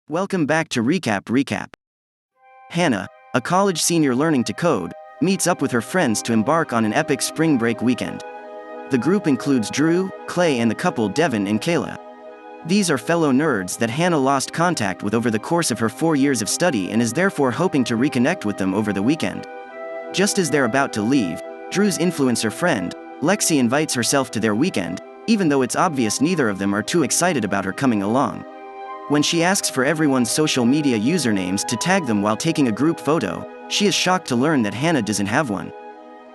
Welcome back to RecapRecap. Hannah, a college senior learning to code, meets up with her friends to embark on an epic spring break weekend. The group includes Drew, Clay, and the couple Devin and Kayla. These are fellow nerds that Hannah lost contact with over the course of her 4 years of study and is therefore hoping to reconnect with them over the weekend. Just as they're about to leave, Drew's influencer friend, Lexi, invites herself to their weekend, even though it's obvious neither of them are too excited about her coming along. When she asks for everyone's social media usernames to tag them while taking a group photo, she is shocked to learn that Hannah doesn't have one.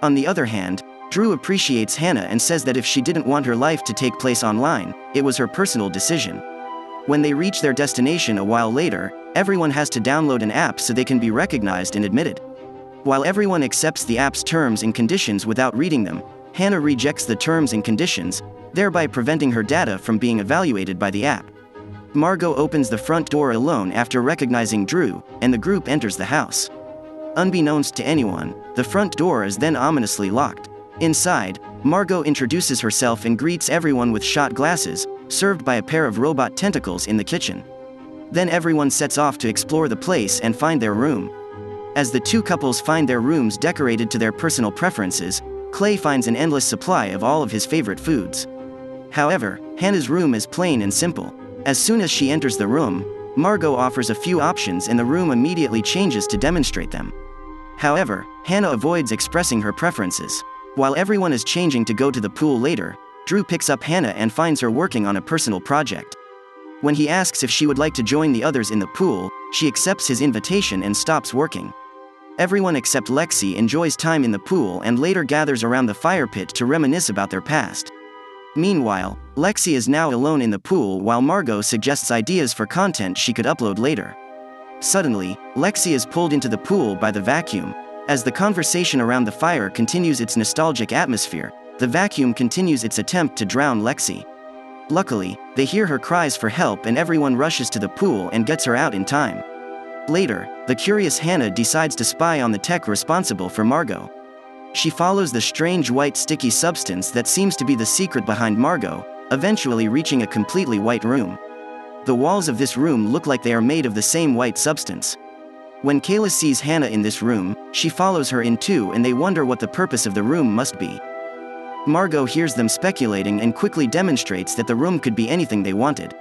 On the other hand, Drew appreciates Hannah and says that if she didn't want her life to take place online, it was her personal decision. When they reach their destination a while later, everyone has to download an app so they can be recognized and admitted. While everyone accepts the app's terms and conditions without reading them, Hannah rejects the terms and conditions, thereby preventing her data from being evaluated by the app. Margot opens the front door alone after recognizing Drew, and the group enters the house. Unbeknownst to anyone, the front door is then ominously locked. Inside, Margot introduces herself and greets everyone with shot glasses, served by a pair of robot tentacles in the kitchen. Then everyone sets off to explore the place and find their room. As the two couples find their rooms decorated to their personal preferences, Clay finds an endless supply of all of his favorite foods. However, Hannah's room is plain and simple. As soon as she enters the room, Margot offers a few options and the room immediately changes to demonstrate them. However, Hannah avoids expressing her preferences. While everyone is changing to go to the pool later, Drew picks up Hannah and finds her working on a personal project. When he asks if she would like to join the others in the pool, she accepts his invitation and stops working. Everyone except Lexi enjoys time in the pool and later gathers around the fire pit to reminisce about their past. Meanwhile, Lexi is now alone in the pool while Margot suggests ideas for content she could upload later. Suddenly, Lexi is pulled into the pool by the vacuum. As the conversation around the fire continues its nostalgic atmosphere, the vacuum continues its attempt to drown Lexi. Luckily, they hear her cries for help and everyone rushes to the pool and gets her out in time. Later, the curious Hannah decides to spy on the tech responsible for Margot. She follows the strange white sticky substance that seems to be the secret behind Margot, eventually reaching a completely white room. The walls of this room look like they are made of the same white substance. When Kayla sees Hannah in this room, she follows her in too and they wonder what the purpose of the room must be. Margot hears them speculating and quickly demonstrates that the room could be anything they wanted.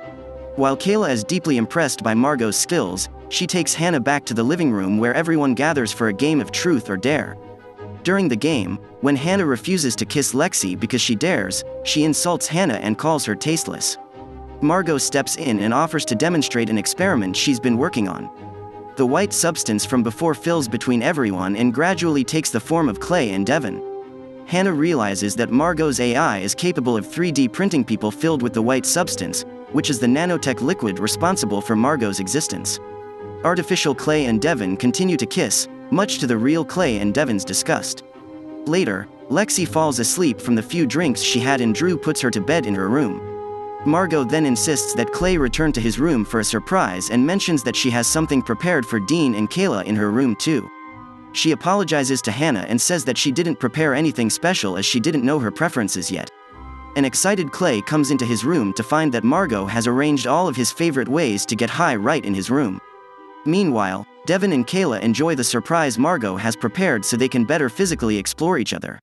While Kayla is deeply impressed by Margot's skills, she takes Hannah back to the living room where everyone gathers for a game of truth or dare. During the game, when Hannah refuses to kiss Lexi because she dares, she insults Hannah and calls her tasteless. Margot steps in and offers to demonstrate an experiment she's been working on. The white substance from before fills between everyone and gradually takes the form of Clay and Devin. Hannah realizes that Margot's AI is capable of 3D printing people filled with the white substance, which is the nanotech liquid responsible for Margot's existence. Artificial Clay and Devin continue to kiss, much to the real Clay and Devin's disgust. Later, Lexi falls asleep from the few drinks she had and Drew puts her to bed in her room. Margot then insists that Clay return to his room for a surprise and mentions that she has something prepared for Dean and Kayla in her room too. She apologizes to Hannah and says that she didn't prepare anything special as she didn't know her preferences yet. An excited Clay comes into his room to find that Margot has arranged all of his favorite ways to get high right in his room. Meanwhile, Devin and Kayla enjoy the surprise Margot has prepared so they can better physically explore each other.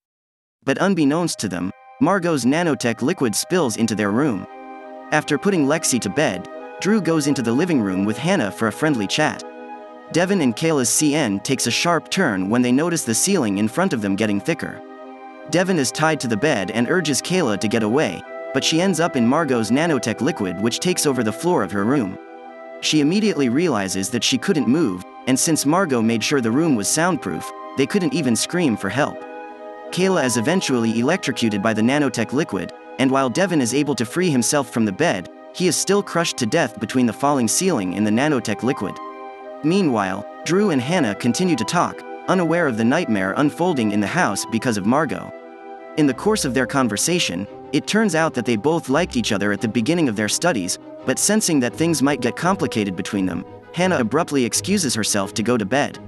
But unbeknownst to them, Margot's nanotech liquid spills into their room. After putting Lexi to bed, Drew goes into the living room with Hannah for a friendly chat. Devin and Kayla's CN takes a sharp turn when they notice the ceiling in front of them getting thicker. Devin is tied to the bed and urges Kayla to get away, but she ends up in Margot's nanotech liquid which takes over the floor of her room. She immediately realizes that she couldn't move, and since Margot made sure the room was soundproof, they couldn't even scream for help. Kayla is eventually electrocuted by the nanotech liquid, and while Devin is able to free himself from the bed, he is still crushed to death between the falling ceiling and the nanotech liquid. Meanwhile, Drew and Hannah continue to talk, unaware of the nightmare unfolding in the house because of Margot. In the course of their conversation, it turns out that they both liked each other at the beginning of their studies, but sensing that things might get complicated between them, Hannah abruptly excuses herself to go to bed.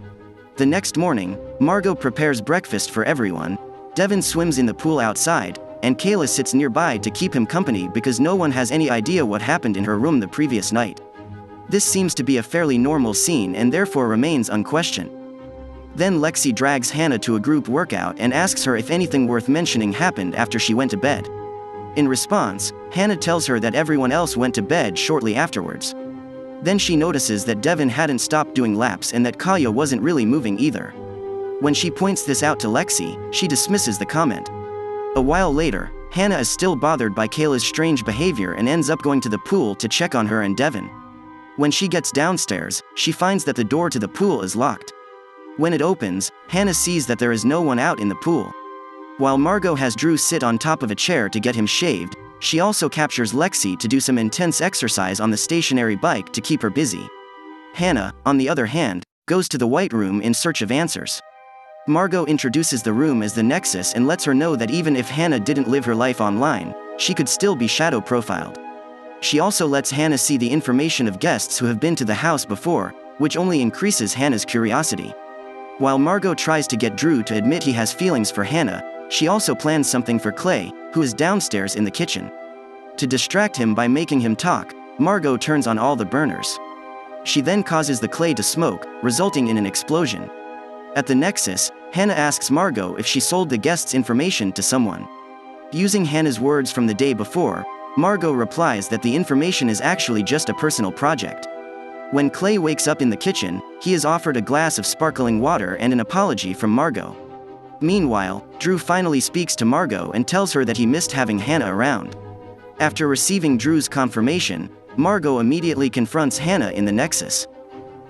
The next morning, Margot prepares breakfast for everyone, Devin swims in the pool outside, and Kayla sits nearby to keep him company because no one has any idea what happened in her room the previous night. This seems to be a fairly normal scene and therefore remains unquestioned. Then Lexi drags Hannah to a group workout and asks her if anything worth mentioning happened after she went to bed. In response, Hannah tells her that everyone else went to bed shortly afterwards. Then she notices that Devin hadn't stopped doing laps and that Kaya wasn't really moving either. When she points this out to Lexi, she dismisses the comment. A while later, Hannah is still bothered by Kayla's strange behavior and ends up going to the pool to check on her and Devin. When she gets downstairs, she finds that the door to the pool is locked. When it opens, Hannah sees that there is no one out in the pool. While Margot has Drew sit on top of a chair to get him shaved, she also captures Lexi to do some intense exercise on the stationary bike to keep her busy. Hannah, on the other hand, goes to the White Room in search of answers. Margot introduces the room as the Nexus and lets her know that even if Hannah didn't live her life online, she could still be shadow profiled. She also lets Hannah see the information of guests who have been to the house before, which only increases Hannah's curiosity. While Margot tries to get Drew to admit he has feelings for Hannah, she also plans something for Clay, who is downstairs in the kitchen. To distract him by making him talk, Margot turns on all the burners. She then causes the clay to smoke, resulting in an explosion. At the Nexus, Hannah asks Margot if she sold the guests' information to someone. Using Hannah's words from the day before, Margot replies that the information is actually just a personal project. When Clay wakes up in the kitchen, he is offered a glass of sparkling water and an apology from Margot. Meanwhile, Drew finally speaks to Margot and tells her that he missed having Hannah around. After receiving Drew's confirmation, Margot immediately confronts Hannah in the Nexus.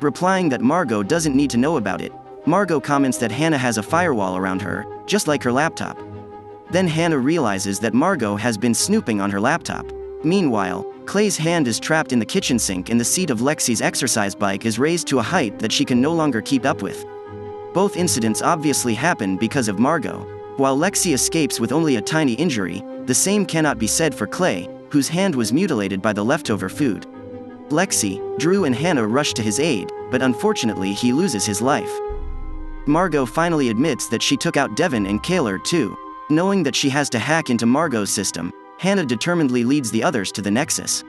Replying that Margot doesn't need to know about it, Margot comments that Hannah has a firewall around her, just like her laptop. Then Hannah realizes that Margot has been snooping on her laptop. Meanwhile, Clay's hand is trapped in the kitchen sink and the seat of Lexi's exercise bike is raised to a height that she can no longer keep up with. Both incidents obviously happen because of Margot. While Lexi escapes with only a tiny injury, the same cannot be said for Clay, whose hand was mutilated by the leftover food. Lexi, Drew and Hannah rush to his aid, but unfortunately he loses his life. Margot finally admits that she took out Devin and Kayla too. Knowing that she has to hack into Margot's system, Hannah determinedly leads the others to the Nexus.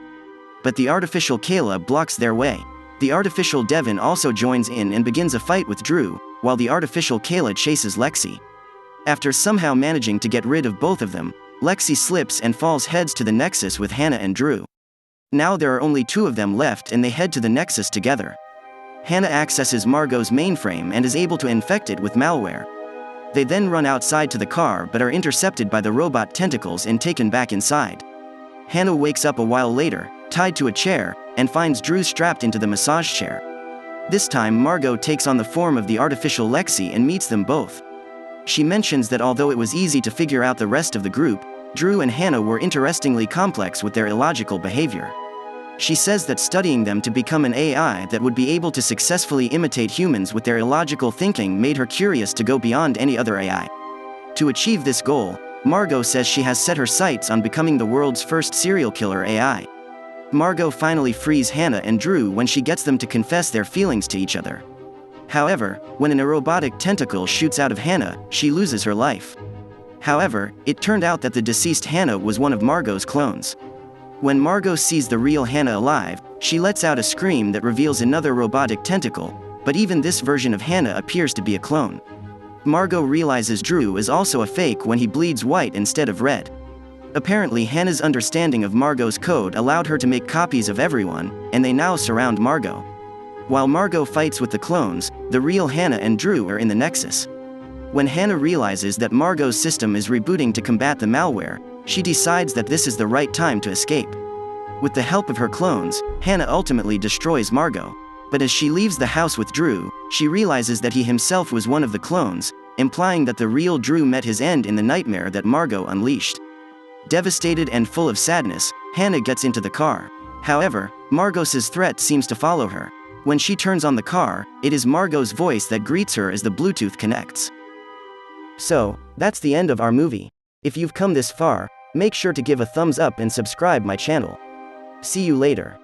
But the artificial Kayla blocks their way. The artificial Devin also joins in and begins a fight with Drew, while the artificial Kayla chases Lexi. After somehow managing to get rid of both of them, Lexi slips and falls heads to the Nexus with Hannah and Drew. Now there are only two of them left and they head to the Nexus together. Hannah accesses Margot's mainframe and is able to infect it with malware. They then run outside to the car but are intercepted by the robot tentacles and taken back inside. Hannah wakes up a while later, tied to a chair, and finds Drew strapped into the massage chair. This time Margot takes on the form of the artificial Lexi and meets them both. She mentions that although it was easy to figure out the rest of the group, Drew and Hannah were interestingly complex with their illogical behavior. She says that studying them to become an AI that would be able to successfully imitate humans with their illogical thinking made her curious to go beyond any other AI. To achieve this goal, Margot says she has set her sights on becoming the world's first serial killer AI. Margot finally frees Hannah and Drew when she gets them to confess their feelings to each other. However, when a robotic tentacle shoots out of Hannah, she loses her life. However, it turned out that the deceased Hannah was one of Margot's clones. When Margot sees the real Hannah alive, she lets out a scream that reveals another robotic tentacle, but even this version of Hannah appears to be a clone. Margot realizes Drew is also a fake when he bleeds white instead of red. Apparently Hannah's understanding of Margot's code allowed her to make copies of everyone, and they now surround Margot. While Margot fights with the clones, the real Hannah and Drew are in the Nexus. When Hannah realizes that Margot's system is rebooting to combat the malware, she decides that this is the right time to escape. With the help of her clones, Hannah ultimately destroys Margot. But as she leaves the house with Drew, she realizes that he himself was one of the clones, implying that the real Drew met his end in the nightmare that Margot unleashed. Devastated and full of sadness, Hannah gets into the car. However, Margot's threat seems to follow her. When she turns on the car, it is Margot's voice that greets her as the Bluetooth connects. So, that's the end of our movie. If you've come this far, make sure to give a thumbs up and subscribe my channel. See you later.